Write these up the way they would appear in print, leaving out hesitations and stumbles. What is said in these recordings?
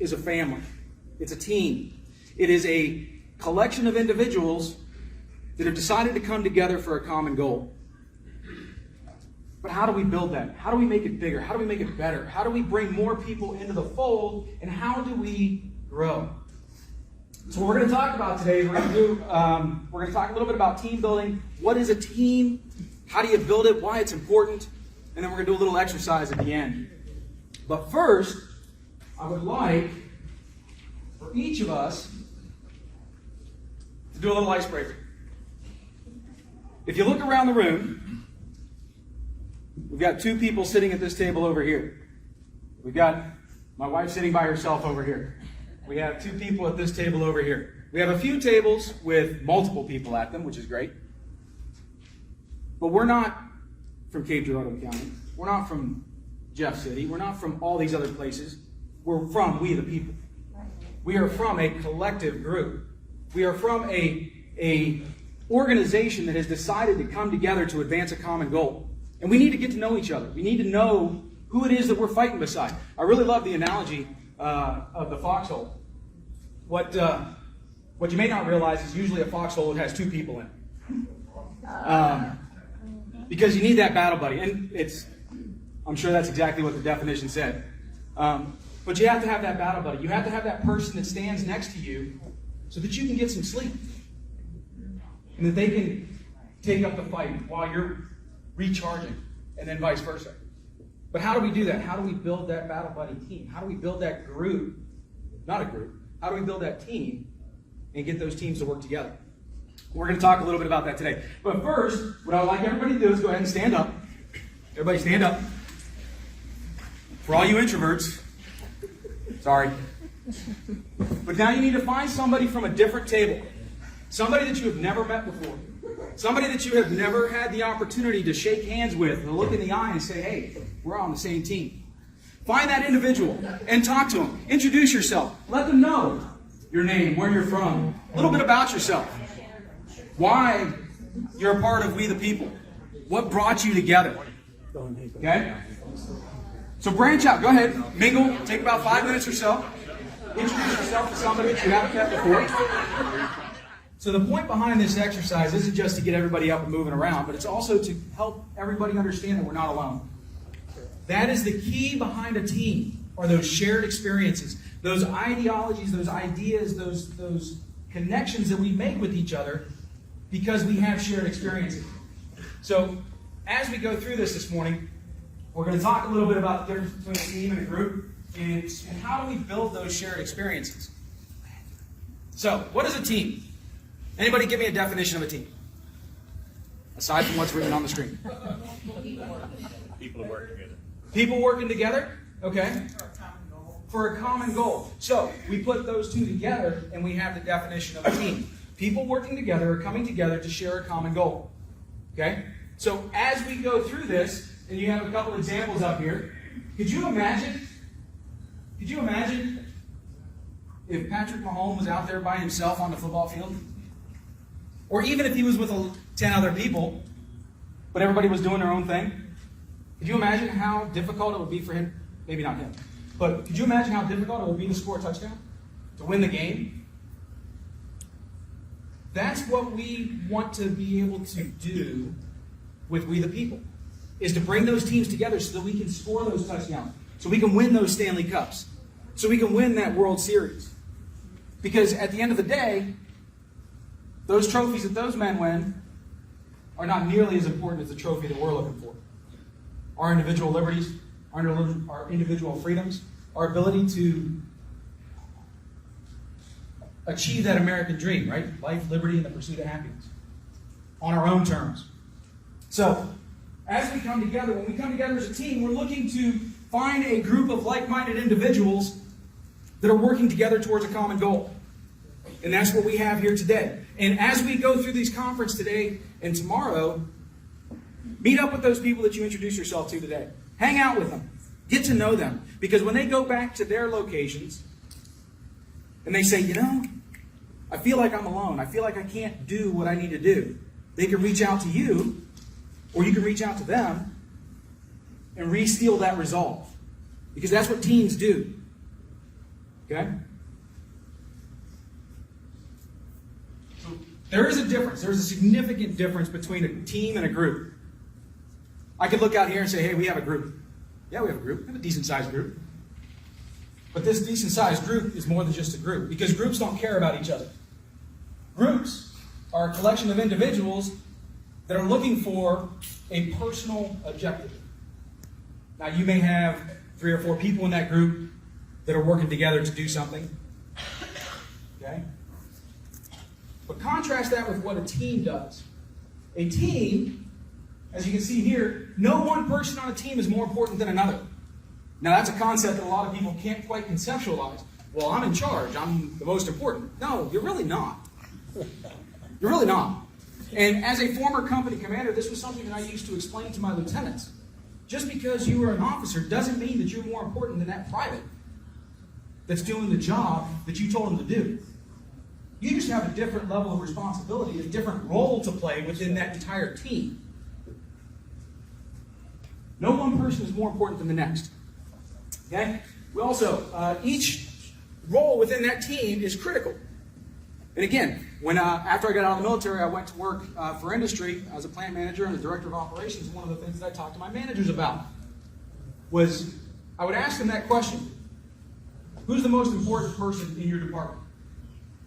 is a family. It's a team. It is a collection of individuals that have decided to come together for a common goal. But how do we build that? How do we make it bigger? How do we make it better? How do we bring more people into the fold? And how do we grow? So what we're going to talk about today is we're going to talk a little bit about team building. What is a team? How do you build it? Why it's important? And then we're going to do a little exercise at the end. But first, I would like for each of us to do a little icebreaker. If you look around the room, we've got two people sitting at this table over here. We've got my wife sitting by herself over here. We have two people at this table over here. We have a few tables with multiple people at them, which is great. But we're not from Cape Girardeau County. We're not from Jeff City. We're not from all these other places. We're from We the People. We are from a collective group. We are from a organization that has decided to come together to advance a common goal. And we need to get to know each other. We need to know who it is that we're fighting beside. I really love the analogy of the foxhole. What you may not realize is usually a foxhole that has two people in it. Because you need that battle buddy. And I'm sure that's exactly what the definition said. But you have to have that battle buddy. You have to have that person that stands next to you so that you can get some sleep. And that they can take up the fight while you're recharging, and then vice versa. But how do we do that? How do we build that battle buddy team? How do we build that group? Not a group. How do we build that team and get those teams to work together? We're going to talk a little bit about that today. But first, what I would like everybody to do is go ahead and stand up. Everybody stand up. For all you introverts, sorry. But now you need to find somebody from a different table. Somebody that you have never met before. Somebody that you have never had the opportunity to shake hands with, to look in the eye and say, hey, we're on the same team. Find that individual and talk to them. Introduce yourself. Let them know your name, where you're from, a little bit about yourself. Why you're a part of We the People. What brought you together. Okay? So branch out. Go ahead. Mingle. Take about 5 minutes or so. Introduce yourself to somebody that you haven't met before. So the point behind this exercise isn't just to get everybody up and moving around, but it's also to help everybody understand that we're not alone. That is the key behind a team, are those shared experiences, those ideologies, those ideas, those connections that we make with each other because we have shared experiences. So as we go through this morning, we're going to talk a little bit about the difference between a team and a group and how do we build those shared experiences. So what is a team? Anybody give me a definition of a team? Aside from what's written on the screen. People who work together. People working together? Okay. For a common goal. So, we put those two together and we have the definition of a team. People working together or coming together to share a common goal. Okay? So, as we go through this, and you have a couple examples up here, could you imagine if Patrick Mahomes was out there by himself on the football field? Or even if he was with 10 other people, but everybody was doing their own thing. Could you imagine how difficult it would be for him? Maybe not him. But could you imagine how difficult it would be to score a touchdown? To win the game? That's what we want to be able to do with We the People. Is to bring those teams together so that we can score those touchdowns. So we can win those Stanley Cups. So we can win that World Series. Because at the end of the day, those trophies that those men win are not nearly as important as the trophy that we're looking for. Our individual liberties, our individual freedoms, our ability to achieve that American dream, right? Life, liberty, and the pursuit of happiness. On our own terms. So, as we come together, when we come together as a team, we're looking to find a group of like-minded individuals that are working together towards a common goal. And that's what we have here today. And as we go through these conference today and tomorrow, meet up with those people that you introduced yourself to today. Hang out with them. Get to know them. Because when they go back to their locations and they say, I feel like I'm alone. I feel like I can't do what I need to do. They can reach out to you, or you can reach out to them and re-steal that resolve. Because that's what teams do. Okay? So there is a difference. There's a significant difference between a team and a group. I could look out here and say, hey, we have a group. Yeah, we have a group. We have a decent-sized group. But this decent-sized group is more than just a group, because groups don't care about each other. Groups are a collection of individuals that are looking for a personal objective. Now, you may have 3 or 4 people in that group that are working together to do something. Okay? But contrast that with what a team does. A team, as you can see here, no one person on a team is more important than another. Now, that's a concept that a lot of people can't quite conceptualize. Well, I'm in charge. I'm the most important. No, you're really not. You're really not. And as a former company commander, this was something that I used to explain to my lieutenants. Just because you are an officer doesn't mean that you're more important than that private that's doing the job that you told him to do. You just have a different level of responsibility, a different role to play within that entire team. No one person is more important than the next. Okay? We also, each role within that team is critical. And again, when after I got out of the military, I went to work for industry as a plant manager and a director of operations. One of the things that I talked to my managers about was I would ask them that question: who's the most important person in your department?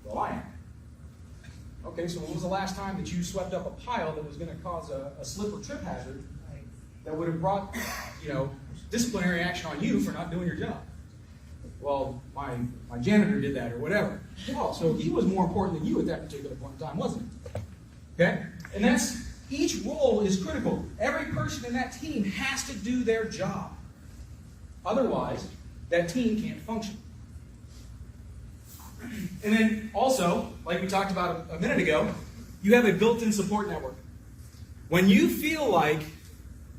Well, I am. Okay, so when was the last time that you swept up a pile that was going to cause a slip or trip hazard that would have brought, disciplinary action on you for not doing your job? Well, my janitor did that, or whatever. Well, so he was more important than you at that particular point in time, wasn't he? Okay? And each role is critical. Every person in that team has to do their job. Otherwise, that team can't function. And then also, like we talked about a minute ago, you have a built-in support network. When you feel like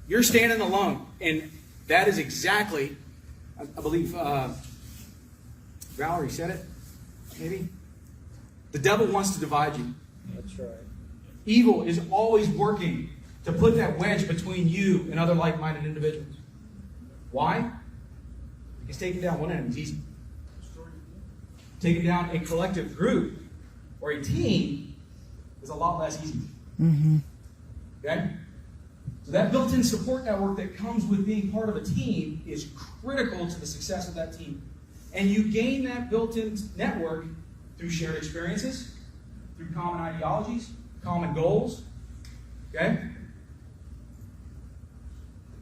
you're standing alone, and that is exactly, I believe, Valerie said it, maybe? The devil wants to divide you. That's right. Evil is always working to put that wedge between you and other like-minded individuals. Why? Because taking down one enemy is easy. Taking down a collective group or a team is a lot less easy. Mm-hmm. Okay? So that built-in support network that comes with being part of a team is critical to the success of that team. And you gain that built-in network through shared experiences, through common ideologies, common goals. Okay?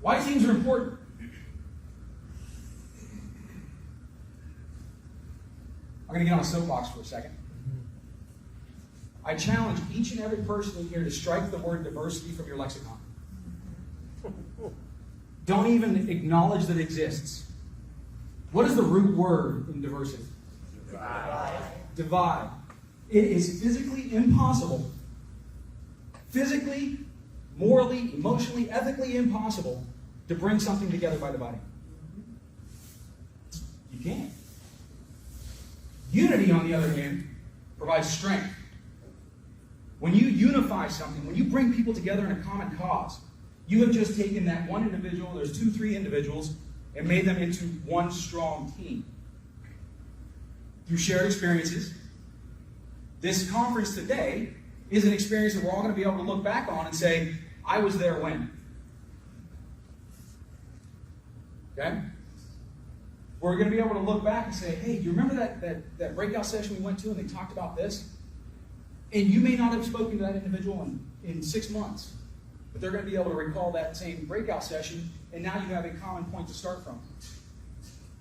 Why teams are important? I'm going to get on a soapbox for a second. I challenge each and every person in here to strike the word diversity from your lexicon. Don't even acknowledge that it exists. What is the root word in diversity? Divide. It is physically impossible, physically, morally, emotionally, ethically impossible to bring something together by dividing. You can't. Unity, on the other hand, provides strength. When you unify something, when you bring people together in a common cause, you have just taken that one individual, there's 2, 3 individuals, and made them into one strong team. Through shared experiences, this conference today is an experience that we're all going to be able to look back on and say, I was there when. Okay? We're going to be able to look back and say, hey, do you remember that breakout session we went to and they talked about this? And you may not have spoken to that individual in 6 months, but they're going to be able to recall that same breakout session, and now you have a common point to start from.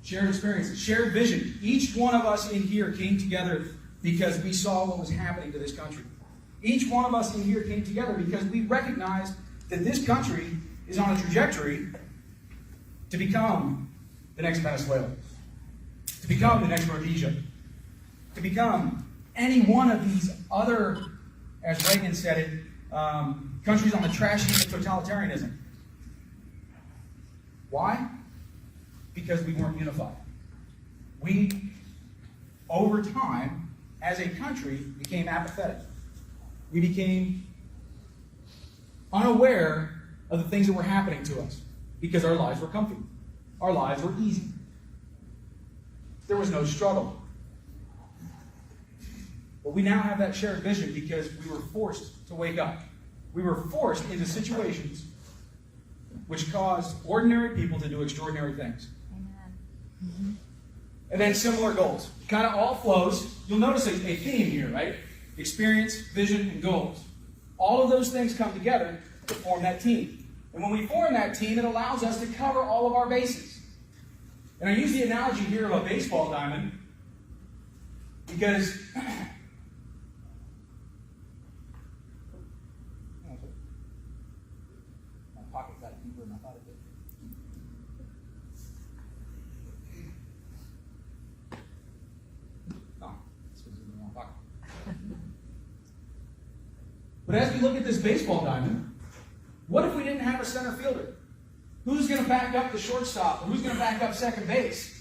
Shared experiences, shared vision. Each one of us in here came together because we saw what was happening to this country. Each one of us in here came together because we recognized that this country is on a trajectory to become the next Venezuela, to become the next Rhodesia, to become any one of these other, as Reagan said it, countries on the trash heap of totalitarianism. Why? Because we weren't unified. We, over time, as a country, became apathetic. We became unaware of the things that were happening to us because our lives were comfy. Our lives were easy. there was no struggle. But we now have that shared vision because we were forced to wake up. We were forced into situations which caused ordinary people to do extraordinary things. Amen. And then similar goals. Kind of all flows. You'll notice a theme here, right? Experience, vision, and goals. All of those things come together to form that team. And when we form that team, it allows us to cover all of our bases. And I use the analogy here of a baseball diamond because my pocket got deeper than I thought it did. No, this was in the wrong pocket. But as we look at this baseball diamond, what if we didn't have a center fielder? Who's going to back up the shortstop? Or who's going to back up second base?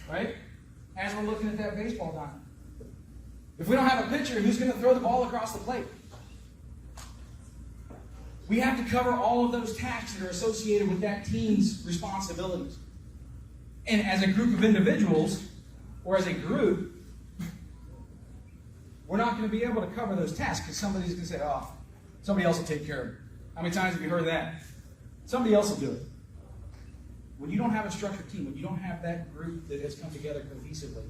Right? As we're looking at that baseball diamond. If we don't have a pitcher, who's going to throw the ball across the plate? We have to cover all of those tasks that are associated with that team's responsibilities. And as a group of individuals, or as a group, we're not going to be able to cover those tasks because somebody's going to say, oh, somebody else will take care of it. How many times have you heard that? Somebody else will do it. When you don't have a structured team, when you don't have that group that has come together cohesively,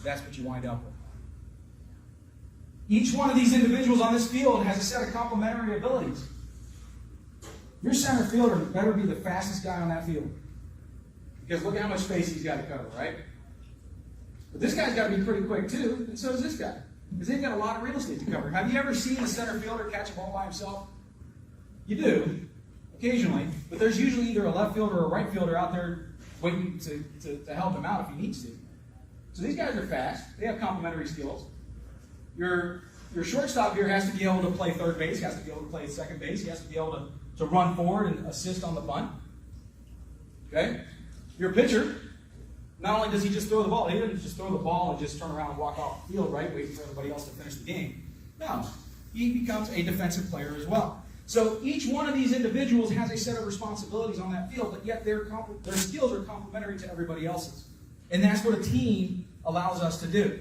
that's what you wind up with. Each one of these individuals on this field has a set of complementary abilities. Your center fielder better be the fastest guy on that field. Because look at how much space he's got to cover, right? But this guy's got to be pretty quick too, and so does this guy. Because they've got a lot of real estate to cover. Have you ever seen a center fielder catch a ball by himself? You do, occasionally. But there's usually either a left fielder or a right fielder out there waiting to help him out if he needs to. So these guys are fast. They have complementary skills. Your shortstop here has to be able to play third base. He has to be able to play second base. He has to be able to run forward and assist on the bunt. Okay? Your pitcher, not only does he just throw the ball, he doesn't just throw the ball and just turn around and walk off the field, right, waiting for everybody else to finish the game. No. He becomes a defensive player as well. So each one of these individuals has a set of responsibilities on that field, but yet their skills are complementary to everybody else's. And that's what a team allows us to do.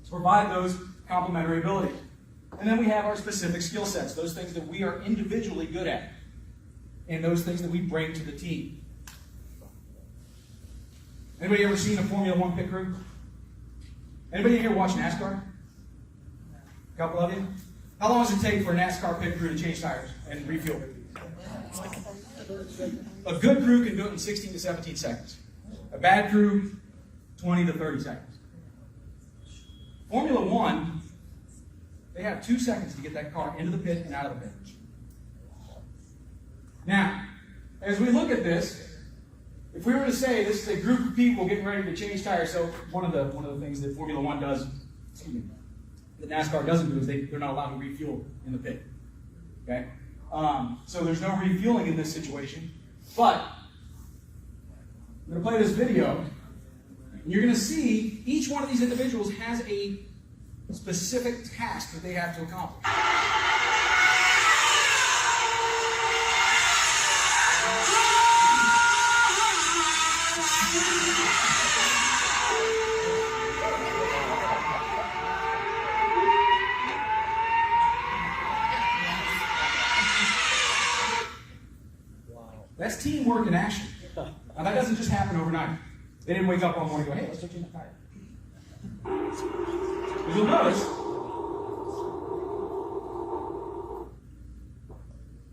To provide those complementary abilities. And then we have our specific skill sets, those things that we are individually good at, and those things that we bring to the team. Anybody ever seen a Formula One pit crew? Anybody here watch NASCAR? A couple of you? How long does it take for a NASCAR pit crew to change tires and refuel? A good crew can do it in 16 to 17 seconds. A bad crew, 20 to 30 seconds. Formula One, they have 2 seconds to get that car into the pit and out of the pit. Now, as we look at this, if we were to say this is a group of people getting ready to change tires, so one of the things that Formula One does, that NASCAR doesn't do is they're not allowed to refuel in the pit. Okay? So there's no refueling in this situation. But I'm going to play this video. And you're going to see each one of these individuals has a specific task that they have to accomplish. That's teamwork in action. Now that doesn't just happen overnight. They didn't wake up one morning and go, hey, let's change the tire. But you'll notice,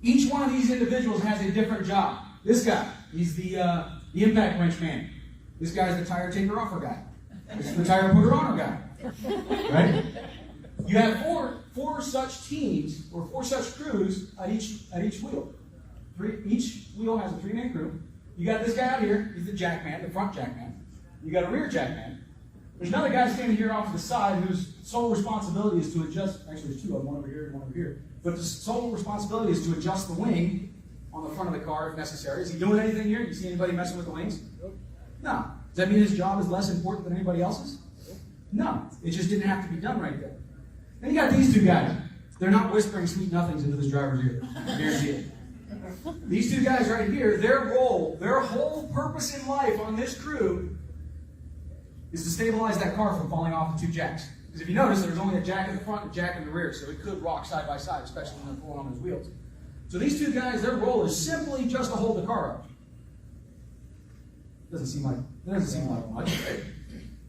each one of these individuals has a different job. This guy, he's the impact wrench man. This guy's the tire taker offer guy. This is the tire putter honor guy. Right? You have four such teams, or 4 such crews at each wheel. Each wheel has a 3-man crew. You got this guy out here, he's the jack man, the front jack man. You got a rear jack man. There's another guy standing here off to the side whose sole responsibility is to adjust, actually there's 2 of them, one over here and one over here. But the sole responsibility is to adjust the wing on the front of the car if necessary. Is he doing anything here? Do you see anybody messing with the wings? No. Does that mean his job is less important than anybody else's? No. It just didn't have to be done right there. Then you got these 2 guys. They're not whispering sweet nothings into this driver's ear. I guarantee it. These 2 guys right here, their role, their whole purpose in life on this crew is to stabilize that car from falling off the two jacks. Because if you notice, there's only a jack in the front and a jack in the rear, so it could rock side by side, especially when they're pulling on those wheels. So these two guys, their role is simply just to hold the car up. Doesn't seem like much, right?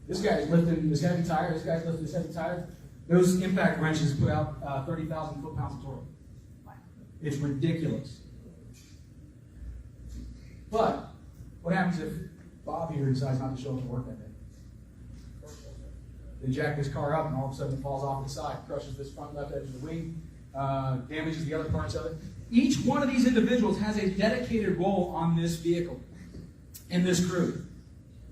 This guy's lifting this heavy tire, this guy's lifting this heavy tire. Those impact wrenches put out 30,000 foot-pounds of torque. It's ridiculous. But what happens if Bob here decides not to show up to work that day? They jack this car up and all of a sudden it falls off the side, crushes this front left edge of the wing, damages the other parts of it. Each one of these individuals has a dedicated role on this vehicle, in this crew.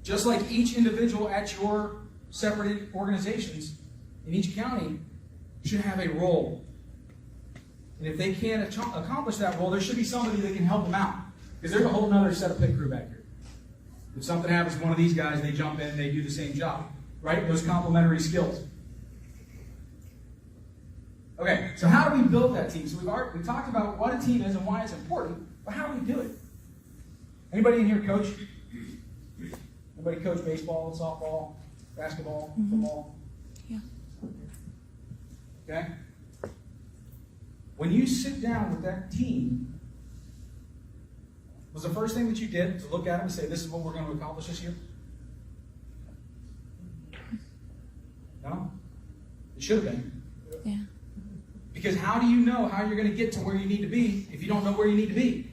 Just like each individual at your separate organizations in each county should have a role. And if they can't accomplish that role, there should be somebody that can help them out. Because there's a whole other set of pit crew back here. If something happens to one of these guys, they jump in, they do the same job. Right? Those complementary skills. Okay, so how do we build that team? So we talked about what a team is and why it's important, but how do we do it? Anybody in here coach? Anybody coach baseball, softball, basketball, football? Yeah. Okay? When you sit down with that team, was the first thing that you did to look at them and say, this is what we're going to accomplish this year? No? It should have been. Yeah. Because how do you know how you're going to get to where you need to be if you don't know where you need to be?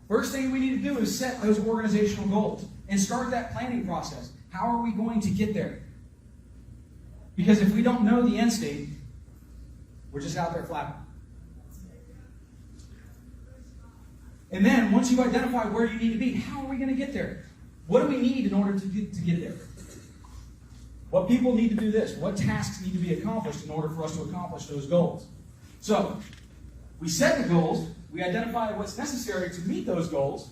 First thing we need to do is set those organizational goals and start that planning process. How are we going to get there? Because if we don't know the end state, we're just out there flapping. And then, once you identify where you need to be, how are we going to get there? What do we need in order to get there? What people need to do this? What tasks need to be accomplished in order for us to accomplish those goals? So, we set the goals, we identify what's necessary to meet those goals,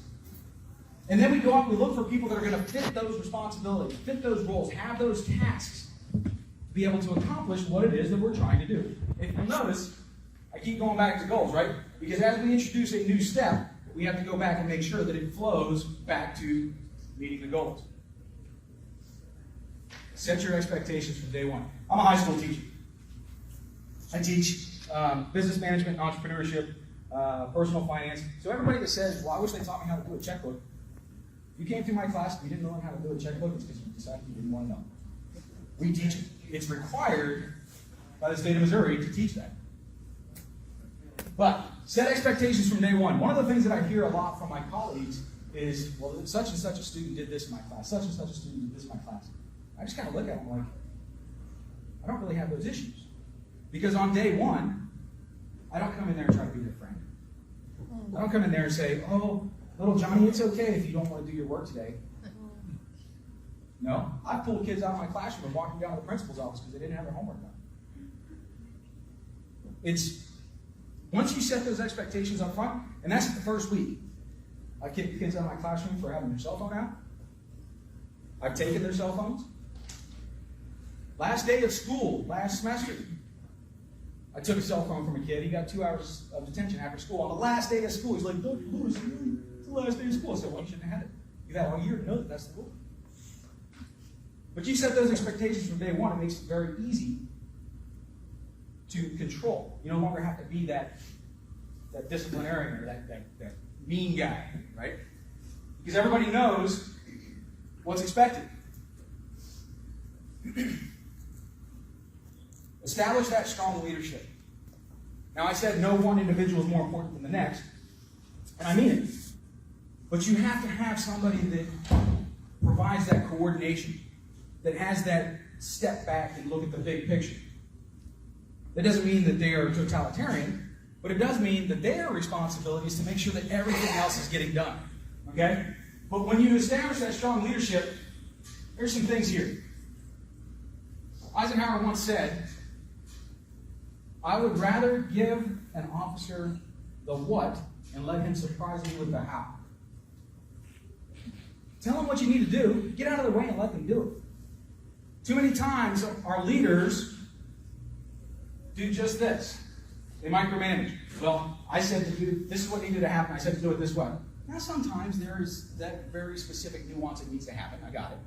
and then we go out and we look for people that are going to fit those responsibilities, fit those roles, have those tasks to be able to accomplish what it is that we're trying to do. If you'll notice, I keep going back to goals, right? Because as we introduce a new step, we have to go back and make sure that it flows back to meeting the goals. Set your expectations from day one. I'm a high school teacher. I teach business management, entrepreneurship, personal finance. So everybody that says, well, I wish they taught me how to do a checkbook. If you came through my class and you didn't know how to do a checkbook, it's because you decided you didn't want to know. We teach it. It's required by the state of Missouri to teach that. But set expectations from day one. One of the things that I hear a lot from my colleagues is, well, such and such a student did this in my class. Such and such a student did this in my class. I just kind of look at them like, I don't really have those issues. Because on day one, I don't come in there and try to be their friend. I don't come in there and say, oh, little Johnny, it's okay if you don't want to do your work today. No, I pull kids out of my classroom and walk them down to the principal's office because they didn't have their homework done. It's, once you set those expectations up front, and that's the first week. I kick kids out of my classroom for having their cell phone out. I've taken their cell phones. Last day of school, last semester, I took a cell phone from a kid. He got 2 hours of detention after school. On the last day of school, he's like, Dr. Lewis, it's the last day of school. I said, well, you shouldn't have had it. You've had all year to know that that's the rule. But you set those expectations from day one, it makes it very easy to control. You no longer have to be that disciplinarian or that mean guy, right? Because everybody knows what's expected. Establish that strong leadership. Now, I said no one individual is more important than the next, and I mean it. But you have to have somebody that provides that coordination, that has that step back and look at the big picture. That doesn't mean that they are totalitarian, but it does mean that their responsibility is to make sure that everything else is getting done. Okay? But when you establish that strong leadership, there's some things here. Eisenhower once said, I would rather give an officer the what and let him surprise me with the how. Tell them what you need to do, get out of their way and let them do it. Too many times our leaders do just this. They micromanage. Well, I said to do, this is what needed to happen, I said to do it this way. Now sometimes there is that very specific nuance that needs to happen, I got it.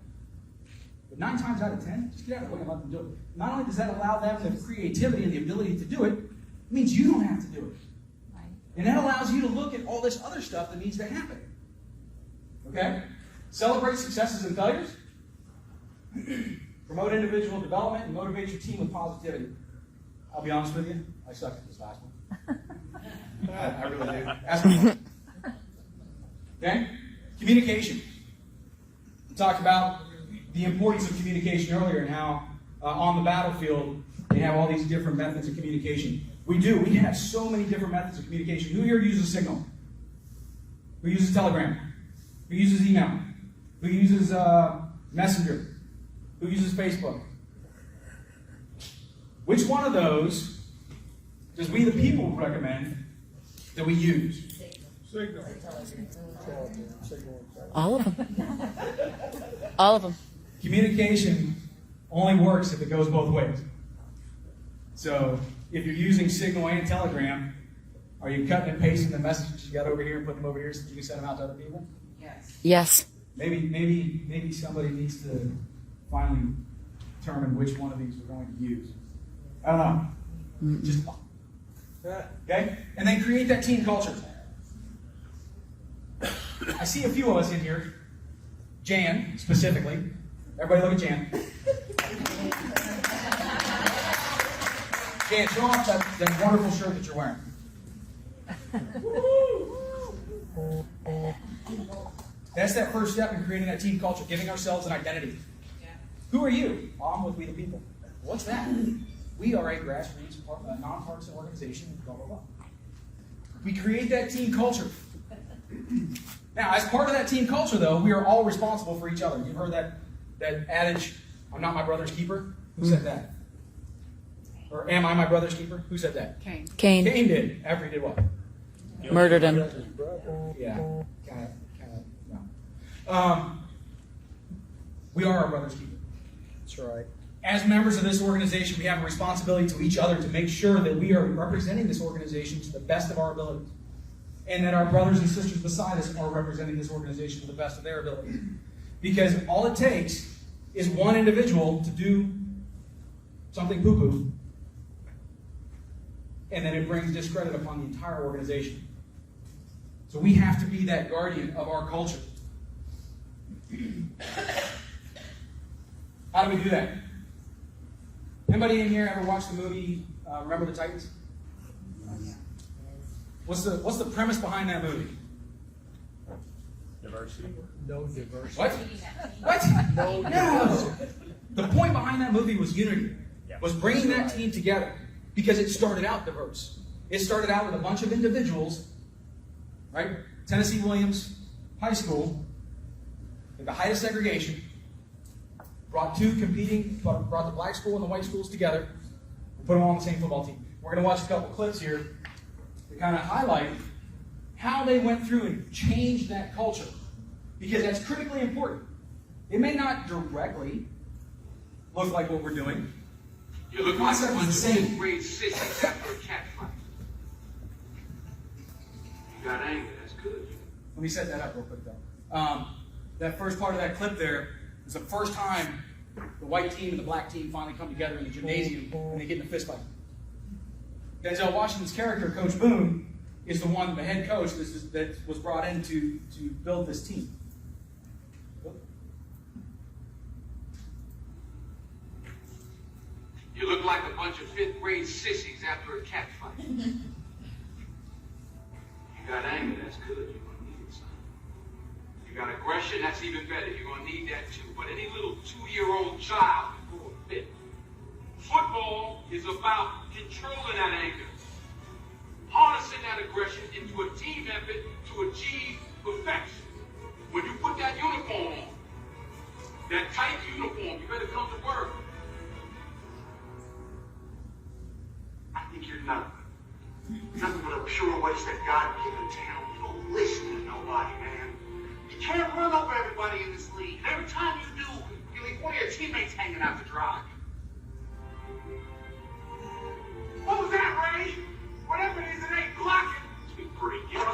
But 9 times out of 10, just get out of the way and let them do it. Not only does that allow them the creativity and the ability to do it, it means you don't have to do it. Right. And that allows you to look at all this other stuff that needs to happen. Okay? Celebrate successes and failures. Promote individual development and motivate your team with positivity. I'll be honest with you, I sucked at this last one. I really do. Ask me. Okay? Communication. We talked about the importance of communication earlier and how on the battlefield they have all these different methods of communication. We do. We have so many different methods of communication. Who here uses Signal? Who uses Telegram? Who uses email? Who uses Messenger? Who uses Facebook? Which one of those does we the people recommend that we use? Signal. All of them. All of them. Communication only works if it goes both ways. So if you're using Signal and Telegram, are you cutting and pasting the messages you got over here and putting them over here so you can send them out to other people? Yes. Maybe somebody needs to finally determine which one of these we're going to use. I don't know. Just okay? And then create that team culture. I see a few of us in here. Jan, specifically. Everybody look at Jan. Jan, show off that wonderful shirt that you're wearing. That's that first step in creating that team culture, giving ourselves an identity. Who are you? I'm with We the People. What's that? We are a grassroots, nonpartisan organization, blah, blah, blah. We create that team culture. Now, as part of that team culture, though, we are all responsible for each other. You've heard that adage, I'm not my brother's keeper? Who said that? Or am I my brother's keeper? Who said that? Cain. Cain Cain did. After he did what? murdered him. Yeah. Kind of, no. We are our brother's keeper. That's right. As members of this organization, we have a responsibility to each other to make sure that we are representing this organization to the best of our abilities. And that our brothers and sisters beside us are representing this organization to the best of their abilities. Because all it takes is one individual to do something poo-poo, and then it brings discredit upon the entire organization. So we have to be that guardian of our culture. How do we do that? Anybody in here ever watched the movie Remember the Titans? What's the premise behind that movie? Diversity. No diversity. What? What? No. The point behind that movie was unity. Was bringing that team together because it started out diverse. It started out with a bunch of individuals, right? Tennessee Williams High School, at the height of segregation, brought the black school and the white schools together, and put them all on the same football team. We're going to watch a couple clips here to kind of highlight how they went through and changed that culture, because that's critically important. It may not directly look like what we're doing. You look like a bunch of fifth-grade sissies after a cat fight. You got anger, that's good. Let me set that up real quick, though. That first part of that clip there is the first time the white team and the black team finally come together in the gymnasium and they get in a fist fight. Denzel Washington's character, Coach Boone, is the head coach that was brought in to build this team. You look like a bunch of fifth-grade sissies after a cat fight. You got anger, that's good. You're going to need it, son. You got aggression, that's even better. You're going to need that too. But any little 2-year-old child can throw a fit. Football is about controlling that anger, harnessing that aggression into a team effort to achieve perfection. When you put that uniform on, that tight uniform, you better come to work. I think you're nothing. Nothing but a pure waste of God-given talent. You don't listen to nobody, man. You can't run over everybody in this league. And every time you do, you leave one of your teammates hanging out to dry. What was that, Ray? Whatever it is, it ain't blocking. It's pretty good.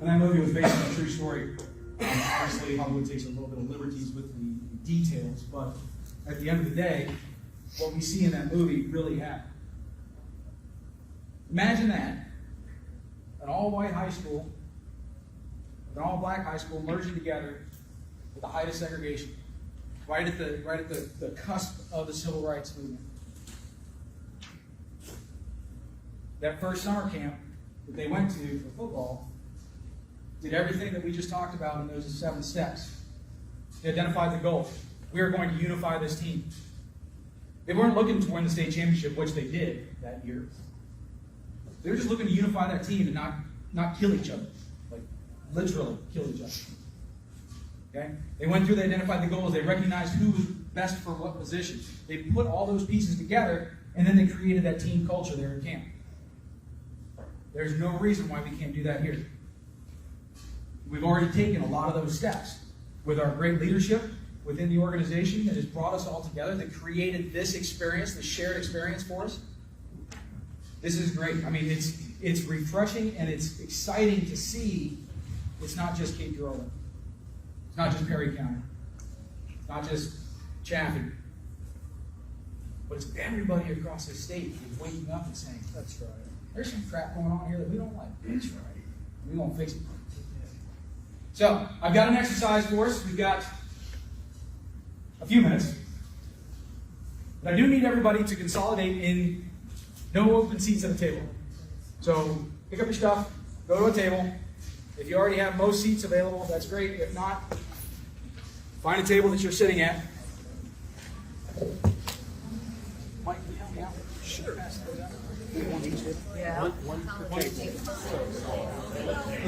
And that movie was based on a true story. Obviously, Hollywood takes a little bit of liberties with the details, but at the end of the day, what we see in that movie really happened. Imagine that. An all-white high school, an all-black high school merging together at the height of segregation, right at the cusp of the civil rights movement. That first summer camp that they went to for football did everything that we just talked about in those 7 steps. They identified the goal. We are going to unify this team. They weren't looking to win the state championship, which they did that year. They were just looking to unify that team and not kill each other. Like, literally kill each other. Okay? They went through, they identified the goals, they recognized who was best for what position. They put all those pieces together, and then they created that team culture there in camp. There's no reason why we can't do that here. We've already taken a lot of those steps with our great leadership within the organization that has brought us all together, that created this experience, this shared experience for us. This is great. I mean, it's refreshing and it's exciting to see it's not just Cape Girardeau. It's not just Perry County. It's not just Chaffee. But it's everybody across the state who's waking up and saying, That's right. there's some crap going on here that we don't like. That's right. We won't fix it. So, I've got an exercise for us. We've got a few minutes. But I do need everybody to consolidate in no open seats at the table. So, pick up your stuff, go to a table. If you already have most seats available, that's great. If not, find a table that you're sitting at. Mike, can you help me out? Sure. Yeah.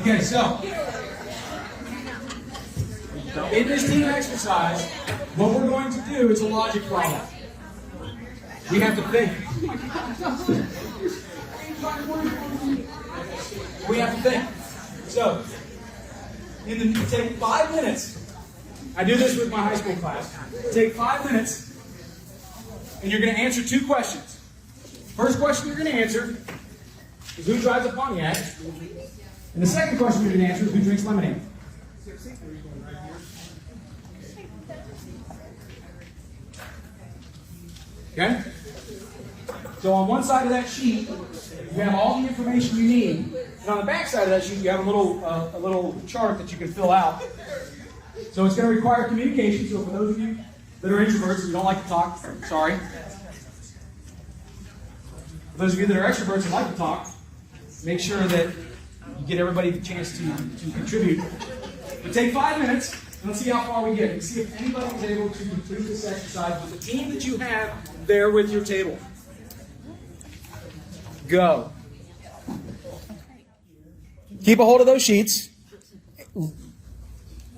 Okay, so in this team exercise, what we're going to do is a logic problem. We have to think. We have to think. So, take 5 minutes. I do this with my high school class. Take 5 minutes, and you're going to answer 2 questions. First question you're going to answer is who drives a Pontiac? And the second question you're going to answer is who drinks lemonade? Okay? So on one side of that sheet, you have all the information you need. And on the back side of that sheet, you have a little chart that you can fill out. So it's going to require communication. So for those of you that are introverts and don't like to talk, sorry. For those of you that are extroverts and like to talk, make sure that you get everybody the chance to contribute. But take 5 minutes, and let's see how far we get. Let's see if anybody is able to complete this exercise with the team that you have there with your table. Go. Keep a hold of those sheets.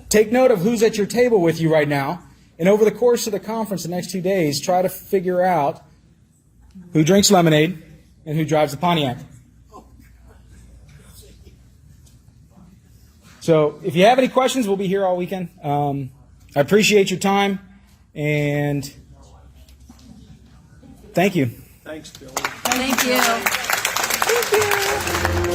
Take note of who's at your table with you right now. And over the course of the conference the next 2 days, try to figure out who drinks lemonade and who drives the Pontiac. So if you have any questions, we'll be here all weekend. I appreciate your time, and thank you. Thanks, Bill. Thank you. Thank you.